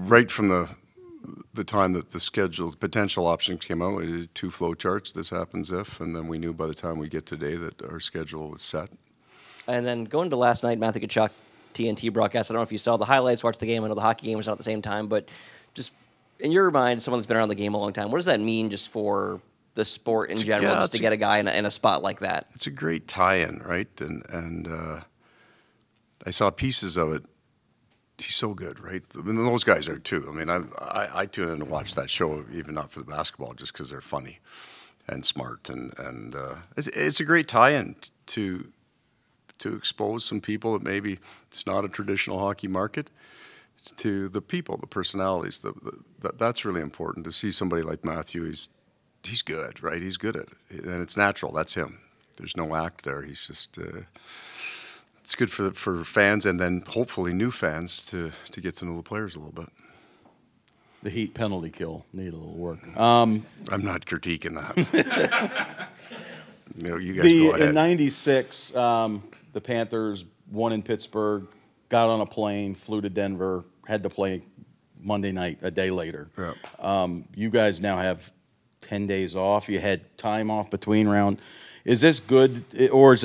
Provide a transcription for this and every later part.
right from the time that the schedules, potential options came out, we did 2 flow charts, this happens if, and then we knew by the time we get today that our schedule was set. And then going to last night, Matthew Tkachuk, TNT broadcast, I don't know if you saw the highlights, watched the game. I know the hockey game was not at the same time, but just in your mind, someone that's been around the game a long time, what does that mean just for the sport in general, just to get a guy in a spot like that? It's a great tie-in, right? And I saw pieces of it. He's so good, right? I mean, those guys are too. I mean, I tune in to watch that show, even not for the basketball, just because they're funny and smart, and it's a great tie-in to expose some people that maybe it's not a traditional hockey market, to the people, the personalities. That's really important to see somebody like Matthew. He's good, right? He's good at it, and it's natural. That's him. There's no act there. He's just. It's good for fans, and then hopefully new fans to get to know the players a little bit. The Heat penalty kill need a little work. I'm not critiquing that. No, you guys go ahead. In '96, the Panthers won in Pittsburgh, got on a plane, flew to Denver, had to play Monday night a day later. Yeah. You guys now have 10 days off. You had time off between round. Is this good, or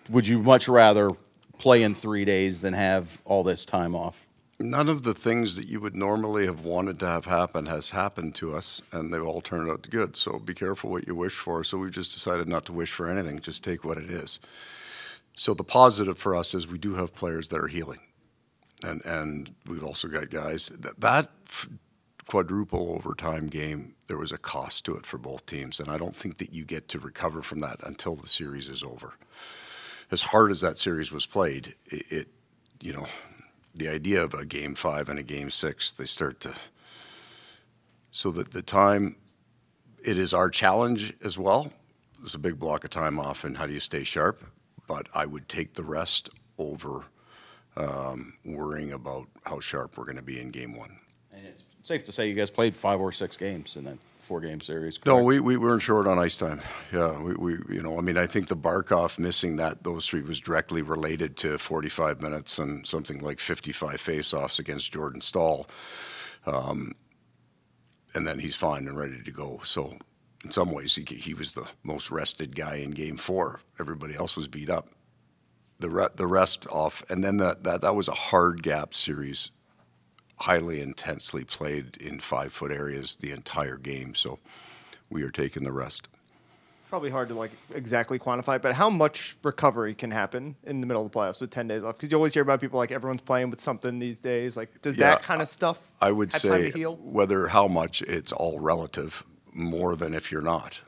would you much rather play in 3 days than have all this time off? None of the things that you would normally have wanted to have happen has happened to us, and they've all turned out good. So be careful what you wish for. So we've just decided not to wish for anything, just take what it is. So the positive for us is we do have players that are healing, and we've also got guys that quadruple overtime game, there was a cost to it for both teams, and I don't think that you get to recover from that until the series is over. As hard as that series was played, the idea of a Game 5 and a Game 6, they start to. So that the time, it is our challenge as well. There's a big block of time off, and how do you stay sharp? But I would take the rest over worrying about how sharp we're going to be in Game 1. And it's safe to say you guys played 5 or 6 games in that 4-game series, correct? No, we weren't short on ice time. Yeah, I mean, I think the Barkov missing those 3 was directly related to 45 minutes and something like 55 face-offs against Jordan Staal. And then he's fine and ready to go. So in some ways, he was the most rested guy in Game 4. Everybody else was beat up. The rest off. And then that was a hard gap series, highly intensely played in 5-foot areas the entire game, so we are taking the rest. Probably hard to exactly quantify, but how much recovery can happen in the middle of the playoffs with 10 days left? Because you always hear about people everyone's playing with something these days. Does that kind of stuff I would have say time to heal? how much, it's all relative, more than if you're not.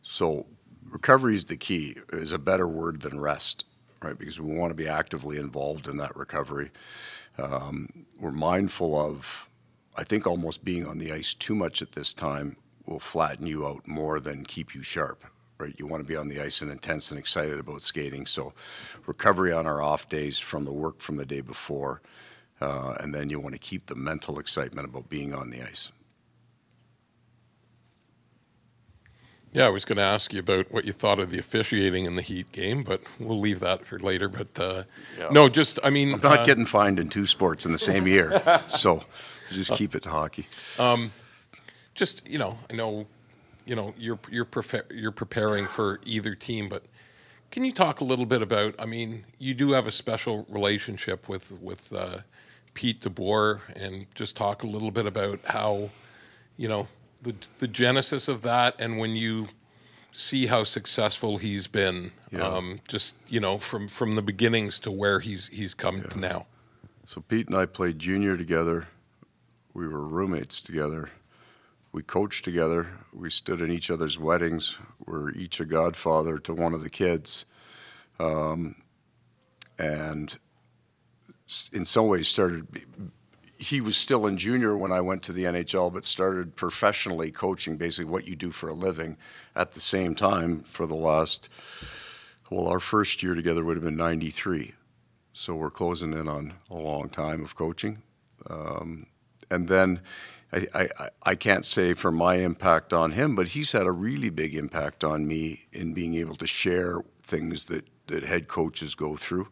So recovery is the key, is a better word than rest, right? Because we want to be actively involved in that recovery. We're mindful of, I think, almost being on the ice too much at this time will flatten you out more than keep you sharp, right? You want to be on the ice and intense and excited about skating. So recovery on our off days from the work from the day before, and then you want to keep the mental excitement about being on the ice. Yeah, I was going to ask you about what you thought of the officiating in the Heat game, but we'll leave that for later. But no, just, I mean... I'm not getting fined in 2 sports in the same year, so just keep it to hockey. Just, I know, you're preparing for either team, but can you talk a little bit about, I mean, you do have a special relationship with Pete DeBoer, and just talk a little bit about how, the genesis of that, and when you see how successful he's been, from the beginnings to where he's come to now. So Pete and I played junior together. We were roommates together. We coached together. We stood in each other's weddings. We're each a godfather to one of the kids. And in some ways he was still in junior when I went to the NHL, but started professionally coaching, basically what you do for a living, at the same time for the last, our first year together would have been 93. So we're closing in on a long time of coaching. And then I can't say for my impact on him, but he's had a really big impact on me in being able to share things that head coaches go through.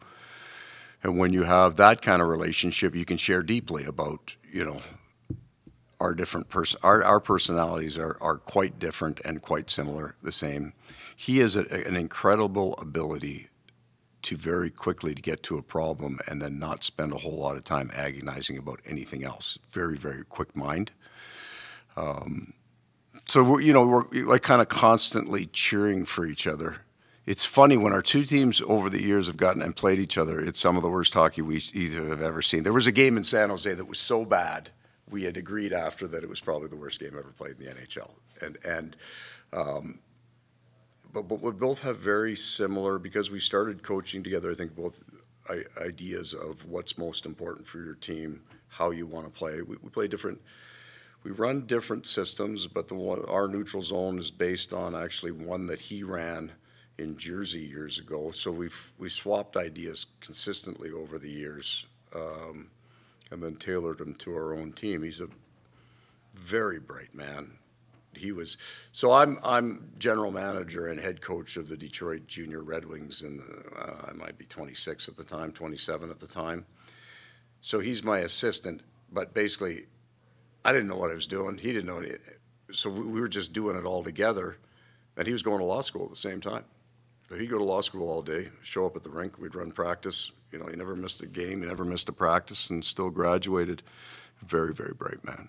And when you have that kind of relationship, you can share deeply about, our different our personalities are quite different and quite similar, the same. He has an incredible ability to very quickly to get to a problem and then not spend a whole lot of time agonizing about anything else. Very, very quick mind. So we're like kind of constantly cheering for each other. It's funny when our two teams over the years have gotten and played each other. It's some of the worst hockey we either have ever seen. There was a game in San Jose that was so bad we had agreed after that it was probably the worst game ever played in the NHL. But we both have very similar, because we started coaching together, I think both ideas of what's most important for your team, how you want to play. We play different. We run different systems, but our neutral zone is based on actually one that he ran in Jersey years ago. So we swapped ideas consistently over the years, and then tailored them to our own team. He's a very bright man. I'm general manager and head coach of the Detroit Junior Red Wings, and I might be 26 at the time, 27 at the time. So he's my assistant, but basically I didn't know what I was doing. He didn't know it. So we were just doing it all together, and he was going to law school at the same time. So he'd go to law school all day, show up at the rink, we'd run practice. He never missed a game, he never missed a practice, and still graduated. Very, very bright man.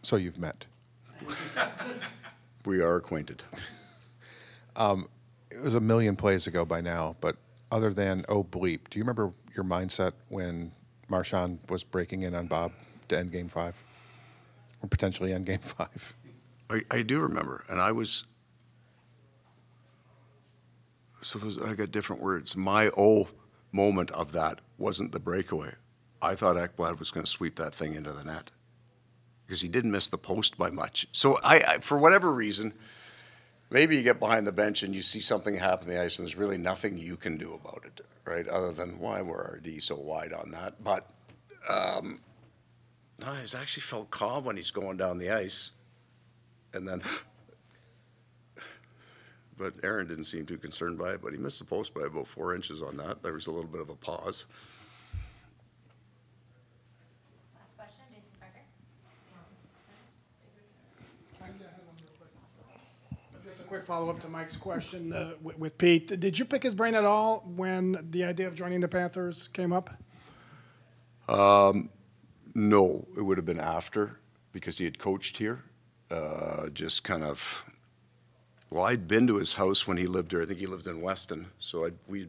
So you've met. We are acquainted. It was a million plays ago by now, but other than oh bleep, do you remember your mindset when Marchand was breaking in on Bob to end Game 5? Or potentially end Game 5? I do remember, and I was... I got different words. My moment of that wasn't the breakaway. I thought Ekblad was going to sweep that thing into the net, because he didn't miss the post by much. So I, for whatever reason, maybe you get behind the bench and you see something happen on the ice and there's really nothing you can do about it, right? Other than, why were our D so wide on that? But no, I actually felt calm when he's going down the ice. And then, but Aaron didn't seem too concerned by it, but he missed the post by about 4 inches on that. There was a little bit of a pause. Just a quick follow-up to Mike's question with Pete. Did you pick his brain at all when the idea of joining the Panthers came up? No, it would have been after, because he had coached here. Just kind of, well, I'd been to his house when he lived here. I think he lived in Weston. So my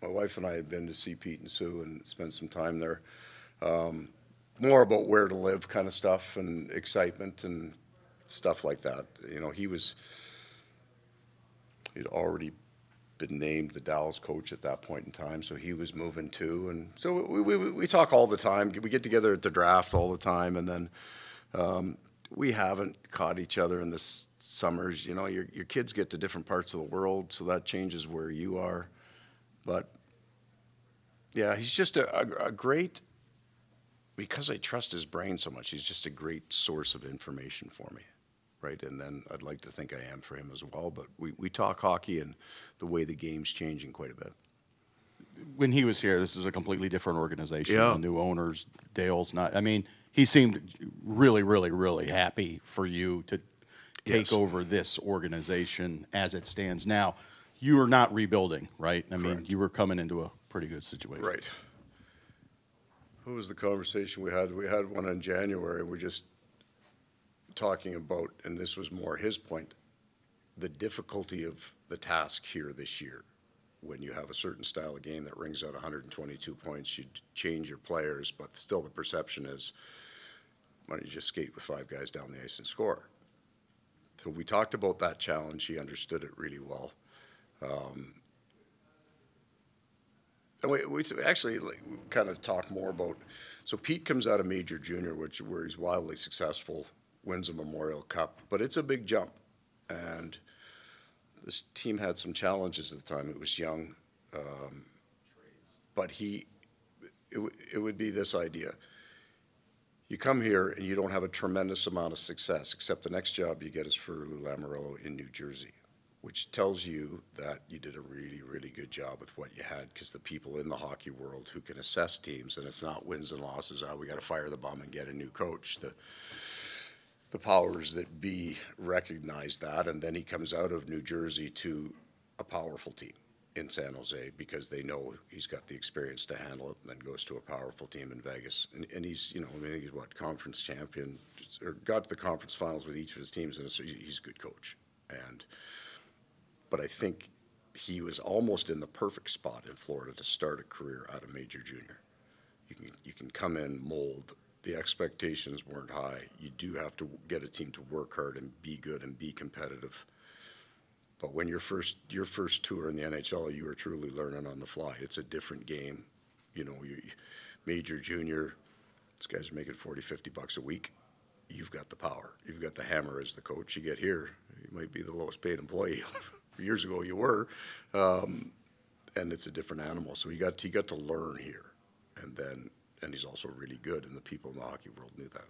wife and I had been to see Pete and Sue and spent some time there. More about where to live kind of stuff and excitement and stuff like that. He'd already been named the Dallas coach at that point in time, so he was moving too. And so we talk all the time. We get together at the draft all the time, and then we haven't caught each other in the summers. Your kids get to different parts of the world, so that changes where you are. But yeah, he's just a great, because I trust his brain so much, he's just a great source of information for me. Right, and then I'd like to think I am for him as well. But we talk hockey and the way the game's changing quite a bit. When he was here, this is a completely different organization. Yeah. The new owners, Dale's not. I mean, he seemed really, really, really happy for you to take over this organization as it stands now. You are not rebuilding, right? I mean, you were coming into a pretty good situation. Right. What was the conversation we had? We had one in January. We're just talking about, and this was more his point, the difficulty of the task here this year. When you have a certain style of game that rings out 122 points, you change your players, but still the perception is, why don't you just skate with 5 guys down the ice and score? So we talked about that challenge. He understood it really well. And we actually kind of talked more about, so Pete comes out of Major Junior, where he's wildly successful, wins a Memorial Cup, but it's a big jump. And this team had some challenges at the time. It was young. But it would be this idea. You come here and you don't have a tremendous amount of success, except the next job you get is for Lou Lamoriello in New Jersey. which tells you that you did a really, really good job with what you had, because the people in the hockey world who can assess teams, and it's not wins and losses, we got to fire the bum and get a new coach. The powers that be recognize that, and then he comes out of New Jersey to a powerful team in San Jose because they know he's got the experience to handle it, and then goes to a powerful team in Vegas. And he's, I mean, he's what, conference champion, or got to the conference finals with each of his teams, and he's a good coach. But I think he was almost in the perfect spot in Florida to start a career out of major junior. You can come in, mold. The expectations weren't high. You do have to get a team to work hard and be good and be competitive. But when your first tour in the NHL, you were truly learning on the fly. It's a different game. Major, junior, these guys are making $40, $50 a week. You've got the power. You've got the hammer as the coach. You get here, you might be the lowest paid employee. Years ago you were, and it's a different animal. So he got to learn here, and he's also really good, and the people in the hockey world knew that.